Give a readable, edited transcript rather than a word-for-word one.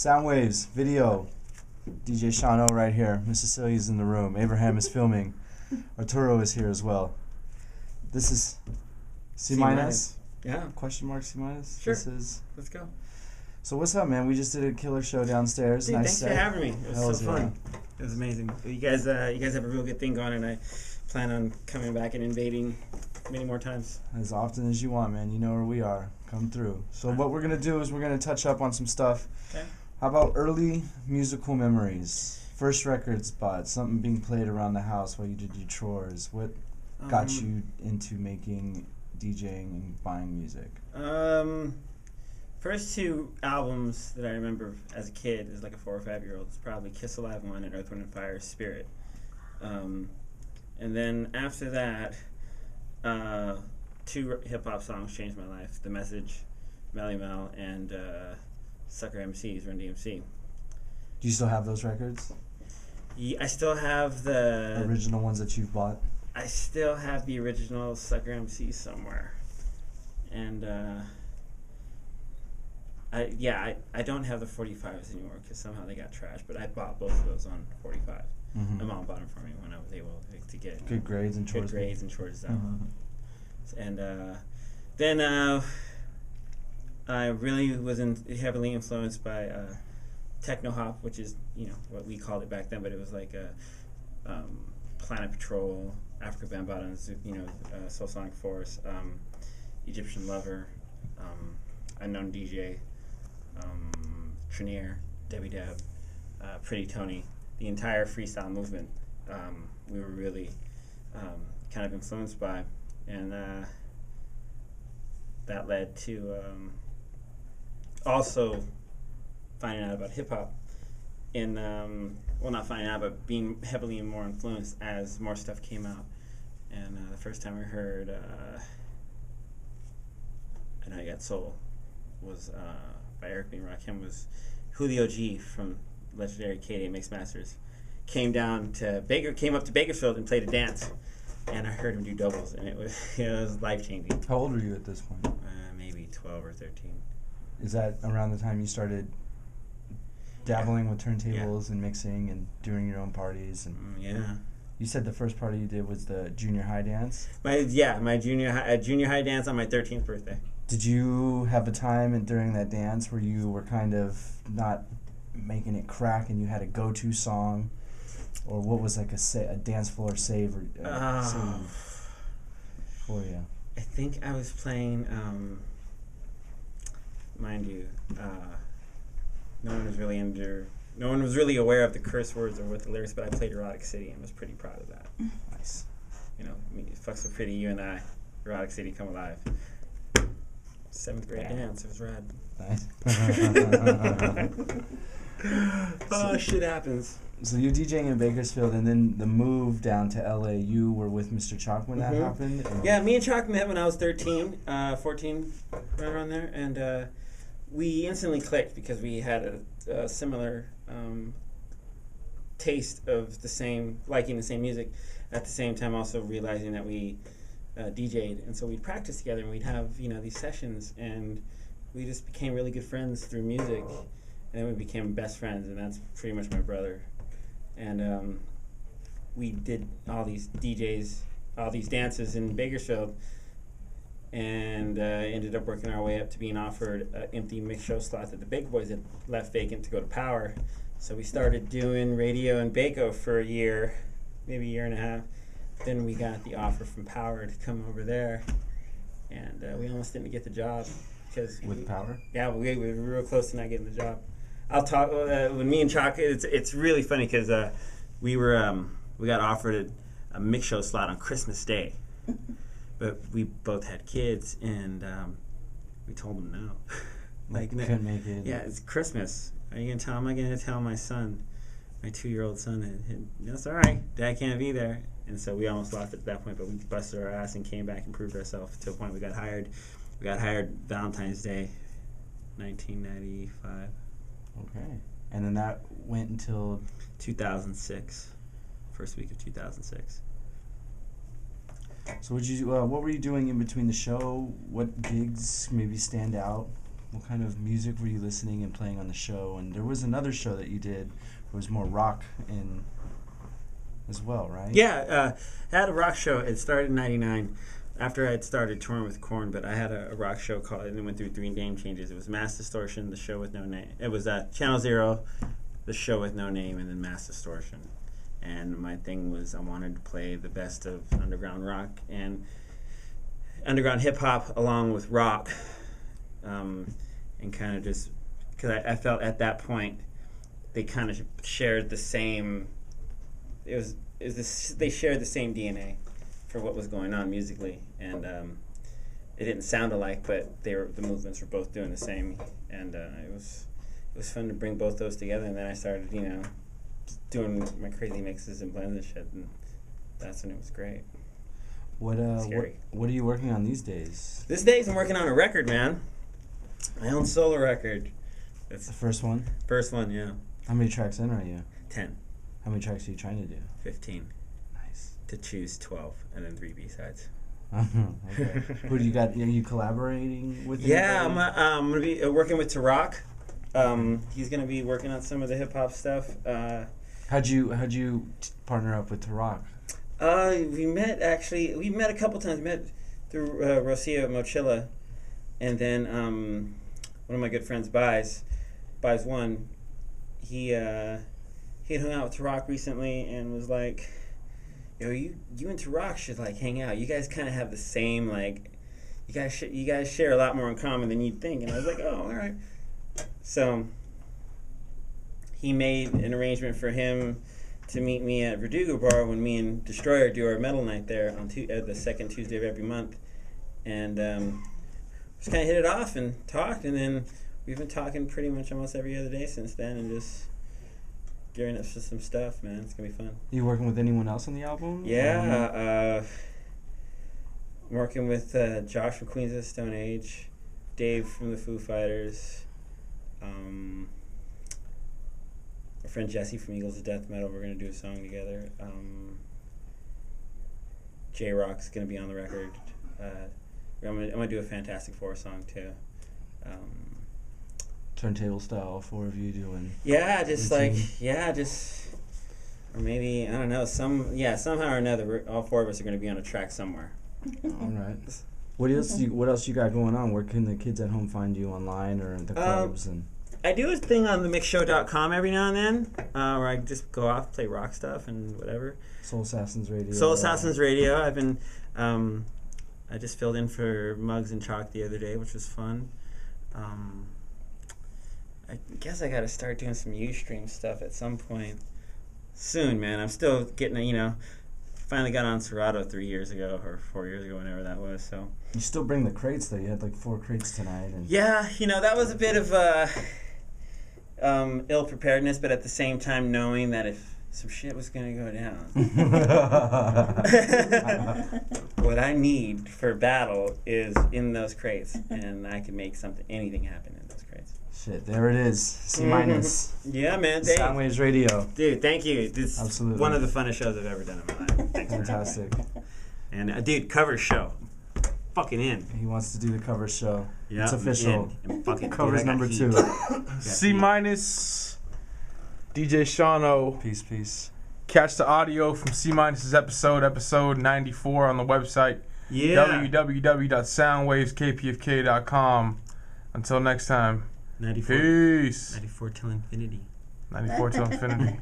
Soundwaves, video. DJ Shano right here. Miss Cecilia's in the room. Abraham is filming. Arturo is here as well. This is C minus. Yeah. Question mark C minus. Sure. Let's go. So what's up, man? We just did a killer show downstairs. Dude, nice thanks set. for having me. It was Hells so fun. It was amazing. You guys have a real good thing going, and I plan on coming back and invading many more times. As often as you want, man. You know where we are. Come through. So what we're gonna do is we're gonna touch up on some stuff. Okay. How about early musical memories? First record spot, something being played around the house while you did your chores. What got you into making, DJing, and buying music? First two albums that I remember as a kid, as like a 4 or 5 year old, is probably Kiss Alive 1 and Earth, Wind & Fire Spirit. And then after that, two hip-hop songs changed my life. The Message, Melly Mel, and Sucker MC's Run DMC. Do you still have those records? Yeah, I still have the original ones that you've bought? I still have the original Sucker MC somewhere. And I don't have the 45s anymore because somehow they got trashed, but I bought both of those on 45. Mm-hmm. My mom bought them for me when I was able to get good grades and chores. Good grades and chores out. Mm-hmm. And then I really was heavily influenced by techno hop, which is what we called it back then, but it was like Planet Patrol, Africa Bambaataa, Soul Sonic Force, Egyptian Lover, Unknown DJ, Trinier, Debbie Deb, Pretty Tony, the entire freestyle movement. We were really kind of influenced by, and that led to also finding out about hip hop. In not finding out, but being heavily and more influenced as more stuff came out. And the first time I heard "And I Got Soul" was by Eric B. and Rakim. Was Julio G from legendary K8 Mix Masters came up to Bakersfield and played a dance, and I heard him do doubles, and it was life changing. How old were you at this point? Maybe 12 or 13. Is that around the time you started dabbling with turntables and mixing and doing your own parties? And yeah. You said the first party you did was the junior high dance? My junior high dance on my 13th birthday. Did you have a time during that dance where you were kind of not making it crack and you had a go-to song? Or what was like a dance floor save for you? I think I was playing, mind you, no one was really aware of the curse words or what the lyrics, but I played Erotic City and was pretty proud of that. Nice. Fuck So Pretty, You and I, Erotic City, Come Alive. 7th grade dance, it was rad. Nice. Shit happens. So you're DJing in Bakersfield, and then the move down to LA, you were with Mr. Chalk when that happened? Yeah, me and Chalk met when I was 13, 14, right around there, and we instantly clicked because we had a similar taste of liking the same music, at the same time also realizing that we DJ'd, and so we'd practice together and we'd have these sessions, and we just became really good friends through music, and then we became best friends, and that's pretty much my brother. And we did all these dances in Bakersfield, and ended up working our way up to being offered empty mix show slots that the big boys had left vacant to go to Power. So we started doing radio in Baco for a year, maybe a year and a half. Then we got the offer from Power to come over there, and we almost didn't get the job because Power. Yeah, we were real close to not getting the job. I'll talk when me and Chalk. It's really funny because we got offered a mix show slot on Christmas Day, but we both had kids, and we told them no. Couldn't make it. Yeah, it's Christmas. Are you gonna tell? Am I gonna tell my son, my 2-year-old son, that's all right. Dad can't be there, and so we almost lost it at that point. But we busted our ass and came back and proved ourselves to a point. We got hired. We got hired Valentine's Day, 1995. Okay. And then that went until 2006, first week of 2006. So what were you doing in between the show? What gigs maybe stand out What kind of music were you listening and playing on the show? And there was another show that you did. It was more rock in as well, right? Yeah, I had a rock show. It started in '99 after I had started touring with Korn, but I had a rock show called, and it went through 3 name changes. It was Mass Distortion, the show with no name. It was Channel Zero, the show with no name, and then Mass Distortion. And my thing was I wanted to play the best of underground rock and underground hip-hop along with rock, and kind of just, because I felt at that point they kind of shared the same, they shared the same DNA for what was going on musically, and it didn't sound alike, but the movements were both doing the same, and it was fun to bring both those together. And then I started, doing my crazy mixes and blends and shit, and that's when it was great. What are you working on these days? These days I'm working on a record, man. My own solo record. It's the first one? First one, yeah. How many tracks in are you? 10. How many tracks are you trying to do? 15. Nice. To choose 12, and then 3 B-sides. Okay. Who do you got? Are you collaborating with? Yeah, I'm gonna be working with Tarak. He's gonna be working on some of the hip hop stuff. How'd you partner up with Tarak? We met a couple times. We met through Rocio at Mochila, and then one of my good friends, Buys One, he had hung out with Tarak recently and was like, "Yo, you and Tarak should like hang out. You guys kind of have the same like, you guys share a lot more in common than you'd think." And I was like, "Oh, all right." So he made an arrangement for him to meet me at Verdugo Bar when me and Destroyer do our metal night there on the second Tuesday of every month, and just kind of hit it off and talked, and then we've been talking pretty much almost every other day since then, and just gearing up for some stuff, man. It's gonna be fun. You working with anyone else on the album? Yeah, I'm working with Josh from Queens of the Stone Age, Dave from the Foo Fighters, my friend Jesse from Eagles of Death Metal. We're gonna do a song together. J-Rock's gonna be on the record. I'm gonna do a Fantastic Four song too. Turntable style, 4 of you doing. Yeah, just routine. or maybe I don't know. Somehow or another, all 4 of us are gonna be on a track somewhere. All right. What else you got going on? Where can the kids at home find you online or at the clubs? And I do a thing on themixshow.com every now and then, where I just go off, play rock stuff and whatever. Soul Assassins Radio. Soul Assassins Radio. I've been, I just filled in for Muggs and Chalk the other day, which was fun. I guess I got to start doing some Ustream stuff at some point soon, man. I'm still getting, finally got on Serato 3 years ago or 4 years ago, whenever that was. So you still bring the crates though. You had like 4 crates tonight. And yeah, that was a bit of ill preparedness, but at the same time knowing that if some shit was gonna go down, what I need for battle is in those crates, and I can make anything happen in those crates. Shit, there it is. C minus. Yeah, man. Soundwaves Radio. Dude, thank you. This Absolutely. is one of the funnest shows I've ever done in my life. Thanks. Fantastic. And dude, cover show. Fucking in. He wants to do the cover show. Yeah, it's official. Covers number 2. C minus. DJ Shawno. Peace. Catch the audio from C minus's episode 94 on the website. Yeah. www.soundwaveskpfk.com. Until next time. 94. Peace. 94 till infinity. 94 till infinity.